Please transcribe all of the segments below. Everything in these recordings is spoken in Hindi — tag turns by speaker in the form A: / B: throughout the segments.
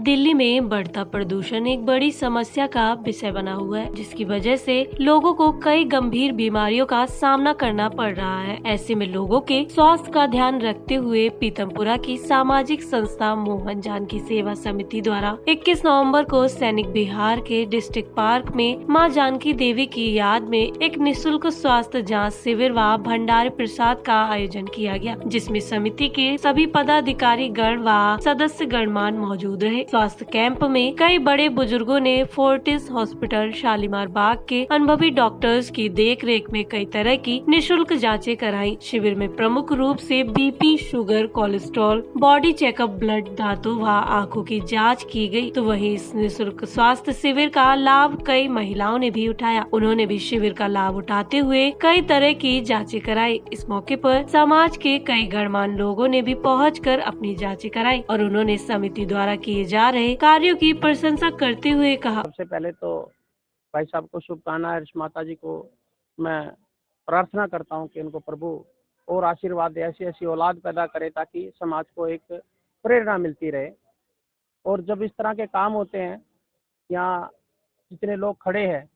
A: दिल्ली में बढ़ता प्रदूषण एक बड़ी समस्या का विषय बना हुआ है, जिसकी वजह से लोगों को कई गंभीर बीमारियों का सामना करना पड़ रहा है। ऐसे में लोगों के स्वास्थ्य का ध्यान रखते हुए पीतमपुरा की सामाजिक संस्था मोहन जानकी सेवा समिति द्वारा 21 नवंबर को सैनिक बिहार के डिस्ट्रिक्ट पार्क में मां जानकी देवी की याद में एक निःशुल्क स्वास्थ्य जांच शिविर व भंडारे प्रसाद का आयोजन किया गया, जिसमें समिति के सभी पदाधिकारी गण व सदस्य गणमान मौजूद रहे। स्वास्थ्य कैंप में कई बड़े बुजुर्गों ने फोर्टिस हॉस्पिटल शालीमार बाग के अनुभवी डॉक्टर्स की देखरेख में कई तरह की निःशुल्क जांचें कराई। शिविर में प्रमुख रूप से BP, sugar, cholesterol, body checkup, blood, दांतों व आँखों की जाँच की गयी। तो वहीं इस निःशुल्क स्वास्थ्य शिविर का लाभ कई महिलाओं ने भी उठाया। उन्होंने भी शिविर का लाभ उठाते हुए कई तरह की जाँचें कराई। इस मौके पर समाज के कई गणमान्य लोगों ने भी पहुंचकर अपनी जाँचें कराई और उन्होंने समिति द्वारा किए जा रहे कार्यों की प्रशंसा करते हुए कहा।
B: सबसे पहले तो भाई साहब को शुभकामनाएं, माता जी को मैं प्रार्थना करता हूं कि उनको प्रभु और आशीर्वाद दे, ऐसी ऐसी औलाद पैदा करे ताकि समाज को एक प्रेरणा मिलती रहे। और जब इस तरह के काम होते हैं, यहाँ जितने लोग खड़े हैं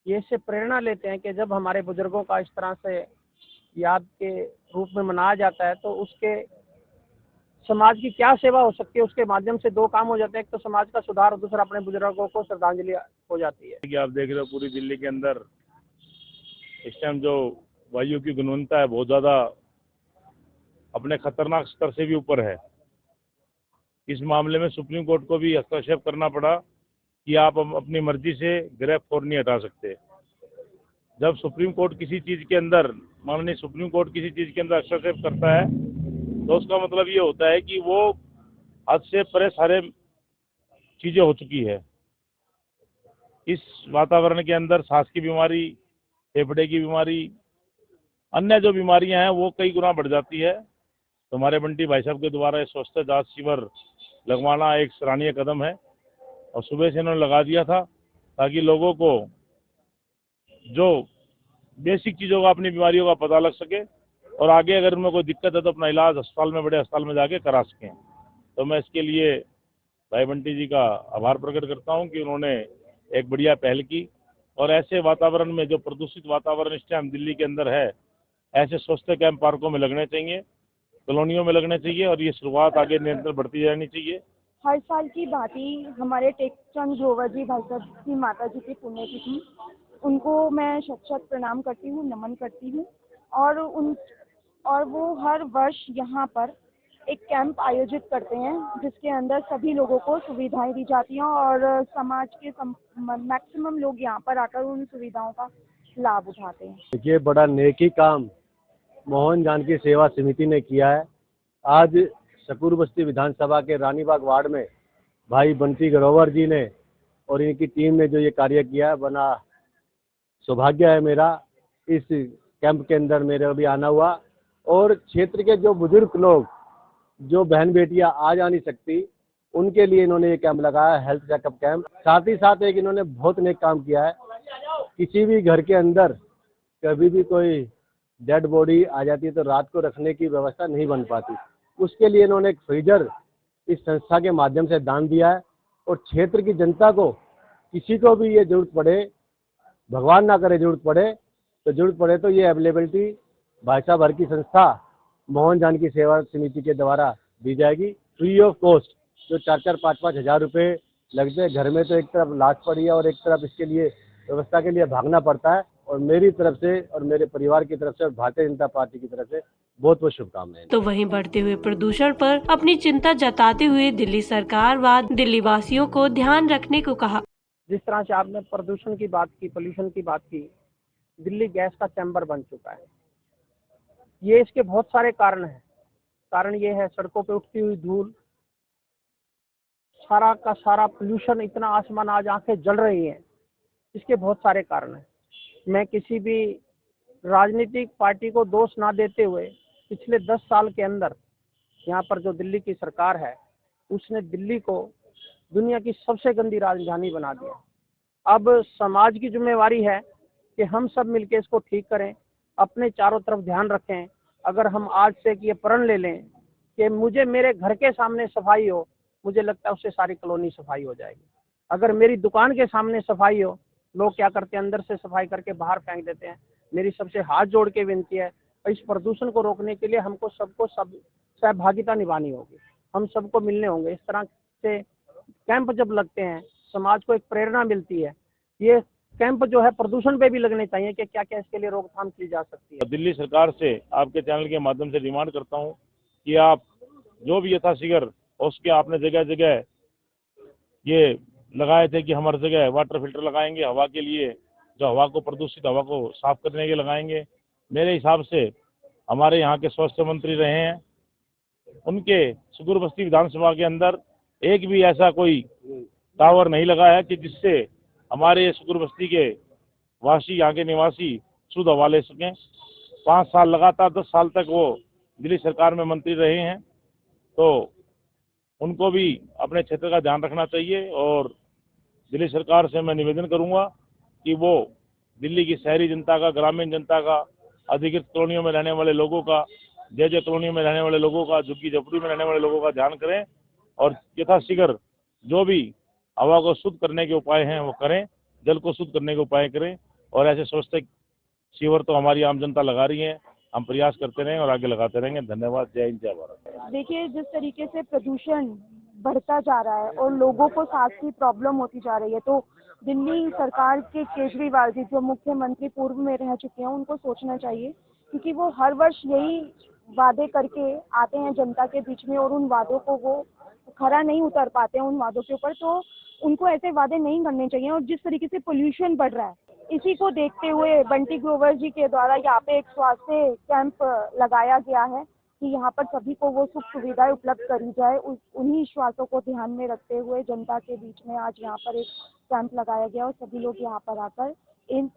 B: ये इससे प्रेरणा लेते हैं कि जब हमारे बुजुर्गों का इस तरह से याद के रूप में मनाया जाता है तो उसके समाज की क्या सेवा हो सकती है। उसके माध्यम से दो काम हो जाते हैं, एक तो समाज का सुधार और दूसरा अपने बुजुर्गों को श्रद्धांजलि हो जाती है।
C: कि आप देख रहे हो पूरी दिल्ली के अंदर इस टाइम जो वायु की गुणवत्ता है बहुत ज़्यादा अपने खतरनाक स्तर से भी ऊपर है। इस मामले में सुप्रीम कोर्ट को भी हस्तक्षेप करना पड़ा कि आप अपनी मर्जी से ग्रेफ 4 नहीं हटा सकते। जब सुप्रीम कोर्ट किसी चीज़ के अंदर, माननीय सुप्रीम कोर्ट किसी चीज़ के अंदर हस्तक्षेप करता है तो उसका मतलब ये होता है कि वो हद से परे सारे चीज़ें हो चुकी है। इस वातावरण के अंदर सांस की बीमारी, फेफड़े की बीमारी, अन्य जो बीमारियां हैं वो कई गुना बढ़ जाती है। तो हमारे बंटी भाई साहब के द्वारा ये स्वास्थ्य जांच शिविर लगवाना एक सराहनीय कदम है और सुबह से इन्होंने लगा दिया था ताकि लोगों को जो बेसिक चीज़ों का, अपनी बीमारियों का पता लग सके और आगे अगर उनमें कोई दिक्कत है तो अपना इलाज अस्पताल में, बड़े अस्पताल में जाके करा सकें। तो मैं इसके लिए भाई बंटी जी का आभार प्रकट करता हूं कि उन्होंने एक बढ़िया पहल की और ऐसे वातावरण में, जो प्रदूषित वातावरण इस टाइम दिल्ली के अंदर है, ऐसे स्वास्थ्य कैंप पार्कों में लगने चाहिए, कॉलोनियों में लगने चाहिए और ये शुरुआत आगे निरंतर बढ़ती रहनी चाहिए।
D: हर साल की भांति हमारे टेकचंद ग्रोवर जी भाई साहब की माता जी की पुण्यतिथि, उनको मैं शत प्रणाम करती हूँ, नमन करती हूँ। और वो हर वर्ष यहाँ पर एक कैंप आयोजित करते हैं जिसके अंदर सभी लोगों को सुविधाएं दी जाती हैं और समाज के मैक्सिमम लोग यहाँ पर आकर उन सुविधाओं का लाभ उठाते हैं।
E: ये बड़ा नेकी काम मोहन जानकी सेवा समिति ने किया है। आज शकूर बस्ती विधानसभा के रानीबाग वार्ड में भाई बंटी ग्रोवर जी ने और इनकी टीम ने जो ये कार्य किया है, बना सौभाग्य है मेरा इस कैंप के अंदर मेरे भी आना हुआ। और क्षेत्र के जो बुजुर्ग लोग, जो बहन बेटियां आ जा नहीं सकती, उनके लिए इन्होंने ये कैंप लगाया, हेल्थ चेकअप कैंप। साथ ही साथ एक इन्होंने बहुत नेक काम किया है। किसी भी घर के अंदर कभी भी कोई डेड बॉडी आ जाती है तो रात को रखने की व्यवस्था नहीं बन पाती, उसके लिए इन्होंने एक फ्रीजर इस संस्था के माध्यम से दान दिया है। और क्षेत्र की जनता को, किसी को भी ये जरूरत पड़े, भगवान ना करे जरूरत पड़े तो ये अवेलेबिलिटी भाई साहब हर की संस्था मोहन जानकी सेवा समिति के द्वारा दी जाएगी, फ्री ऑफ कॉस्ट। जो 4-5 हज़ार रुपये लगते हैं, घर में तो एक तरफ लाश पड़ी है और एक तरफ इसके लिए व्यवस्था के लिए भागना पड़ता है। और मेरी तरफ से और मेरे परिवार की तरफ से और भारतीय जनता पार्टी की तरफ से बहुत बहुत शुभकामनाएं।
A: तो वहीं बढ़ते हुए प्रदूषण पर अपनी चिंता जताते हुए दिल्ली सरकार व दिल्ली वासियों को ध्यान रखने को कहा।
B: जिस तरह से आपने प्रदूषण की बात की, पोल्यूशन की बात की, दिल्ली गैस का चैम्बर बन चुका है। ये इसके बहुत सारे कारण हैं। कारण ये है सड़कों पे उठती हुई धूल, सारा का सारा पोल्यूशन, इतना आसमान आज आंखें जल रही हैं। इसके बहुत सारे कारण हैं। मैं किसी भी राजनीतिक पार्टी को दोष ना देते हुए, पिछले 10 साल के अंदर यहाँ पर जो दिल्ली की सरकार है उसने दिल्ली को दुनिया की सबसे गंदी राजधानी बना दिया। अब समाज की जिम्मेवारी है कि हम सब मिलकर इसको ठीक करें, अपने चारों तरफ ध्यान रखें। अगर हम आज से ये प्रण ले लें कि मुझे मेरे घर के सामने सफाई हो मुझे लगता है उससे सारी कॉलोनी सफाई हो जाएगी। अगर मेरी दुकान के सामने सफाई हो, लोग क्या करते हैं अंदर से सफाई करके बाहर फेंक देते हैं। मेरी सबसे हाथ जोड़ के विनती है, इस प्रदूषण को रोकने के लिए हमको सबको सहभागिता निभानी होगी, हम सबको मिलने होंगे। इस तरह से कैंप जब लगते हैं समाज को एक प्रेरणा मिलती है। ये कैंप जो है प्रदूषण पे भी लगने चाहिए कि क्या क्या इसके लिए रोकथाम की जा सकती है।
C: दिल्ली सरकार से आपके चैनल के माध्यम से डिमांड करता हूं कि आप जो भी यथाशीघ्र उसके आपने जगह जगह ये लगाए थे कि हम हर जगह वाटर फिल्टर लगाएंगे हवा के लिए, जो हवा को प्रदूषित हवा को साफ करने के लगाएंगे। मेरे हिसाब से हमारे यहाँ के स्वास्थ्य मंत्री रहे हैं, उनके सुदूर बस्ती विधानसभा के अंदर एक भी ऐसा कोई टावर नहीं लगा है कि जिससे हमारे सुदूर बस्ती के वासी, यहाँ के निवासी शुद्ध हवा ले सकें। 5 साल लगातार 10 साल तक वो दिल्ली सरकार में मंत्री रहे हैं, तो उनको भी अपने क्षेत्र का ध्यान रखना चाहिए। और दिल्ली सरकार से मैं निवेदन करूंगा कि वो दिल्ली की शहरी जनता का, ग्रामीण जनता का, अधिकृत कॉलोनियों में रहने वाले लोगों का, जय कॉलोनियों में रहने वाले लोगों का, झुग्गी झोपड़ी में रहने वाले लोगों का ध्यान करें और यथाशीघ्र जो भी हवा को शुद्ध करने के उपाय हैं वो करें, जल को शुद्ध करने के उपाय करें। और ऐसे स्वच्छता शिविर तो हमारी आम जनता लगा रही है, हम प्रयास करते रहें और आगे लगाते रहेंगे। धन्यवाद। जय हिंद, जय भारत।
D: देखिए, जिस तरीके से प्रदूषण बढ़ता जा रहा है और लोगों को सांस की प्रॉब्लम होती जा रही है, तो दिल्ली सरकार के केजरीवाल जी जो मुख्यमंत्री पूर्व में रह चुके हैं उनको सोचना चाहिए, क्योंकि वो हर वर्ष यही वादे करके आते हैं जनता के बीच में और उन वादों को वो खरा नहीं उतर पाते हैं उन वादों के ऊपर। तो उनको ऐसे वादे नहीं करने चाहिए। और जिस तरीके से पोल्यूशन बढ़ रहा है, इसी को देखते हुए बंटी ग्रोवर जी के द्वारा यहाँ पे एक स्वास्थ्य कैंप लगाया गया है कि यहाँ पर सभी को वो सुख सुविधाएं उपलब्ध करी जाए। उन्हीं श्वासों को ध्यान में रखते हुए जनता के बीच में आज यहाँ पर एक कैंप लगाया गया और सभी लोग यहाँ पर आकर इन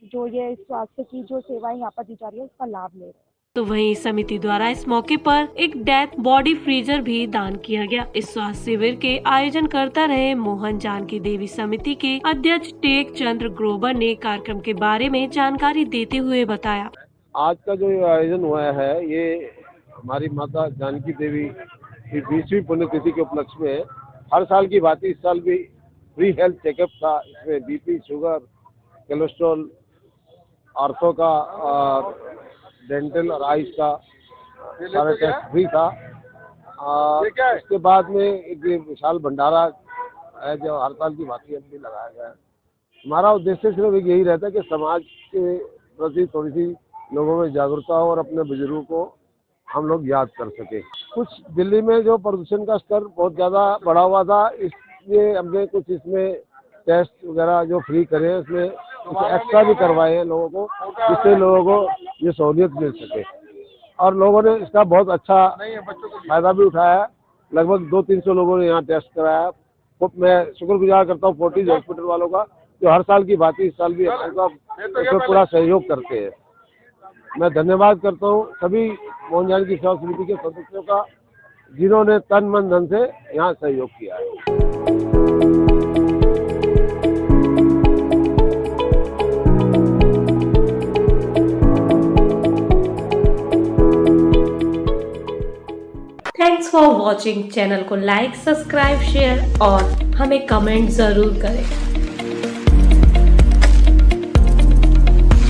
D: जो ये स्वास्थ्य की जो सेवाएं यहाँ पर दी जा रही है उसका लाभ ले रहे हैं।
A: तो वहीं समिति द्वारा इस मौके पर एक डेथ बॉडी फ्रीजर भी दान किया गया। इस स्वास्थ्य शिविर के आयोजन करता रहे मोहन जानकी देवी समिति के अध्यक्ष टेक चंद्र ग्रोवर ने कार्यक्रम के बारे में जानकारी देते हुए बताया।
E: आज का जो आयोजन हुआ है ये हमारी माता जानकी देवी की 20वीं पुण्यतिथि के उपलक्ष्य में हर साल की भांति इस साल भी फ्री हेल्थ चेकअप था। इसमें बीपी, शुगर, कोलेस्ट्रॉल, आर्थो का और डेंटल और आइस का सारा टेस्ट फ्री था। इसके बाद में एक विशाल भंडारा है जो हर साल की भांति अब भी लगाया गया है। हमारा उद्देश्य सिर्फ यही रहता है कि समाज के प्रति थोड़ी सी लोगों में जागरूकता हो और अपने बुजुर्गों को हम लोग याद कर सके। कुछ दिल्ली में जो प्रदूषण का स्तर बहुत ज़्यादा बढ़ा हुआ था, इसलिए हमने कुछ इसमें टेस्ट वगैरह जो फ्री करे उसमें कुछ एक्स्ट्रा भी करवाए हैं लोगों को, जिससे लोगों को ये सहूलियत मिल सके। और लोगों ने इसका बहुत अच्छा फायदा भी उठाया। लगभग 200-300 लोगों ने यहाँ टेस्ट कराया। तो मैं शुक्रगुजार करता हूँ फोर्टिज हॉस्पिटल वालों का, जो हर साल की भांति इस साल भी उसमें पूरा सहयोग करते हैं। मैं धन्यवाद करता हूँ सभी मोहन जानकी सेवा समिति के सदस्यों का, जिन्होंने तन मन धन से यहाँ सहयोग किया है।
A: Thanks for watching. चैनल को लाइक, सब्सक्राइब, शेयर और हमें कमेंट जरूर करें।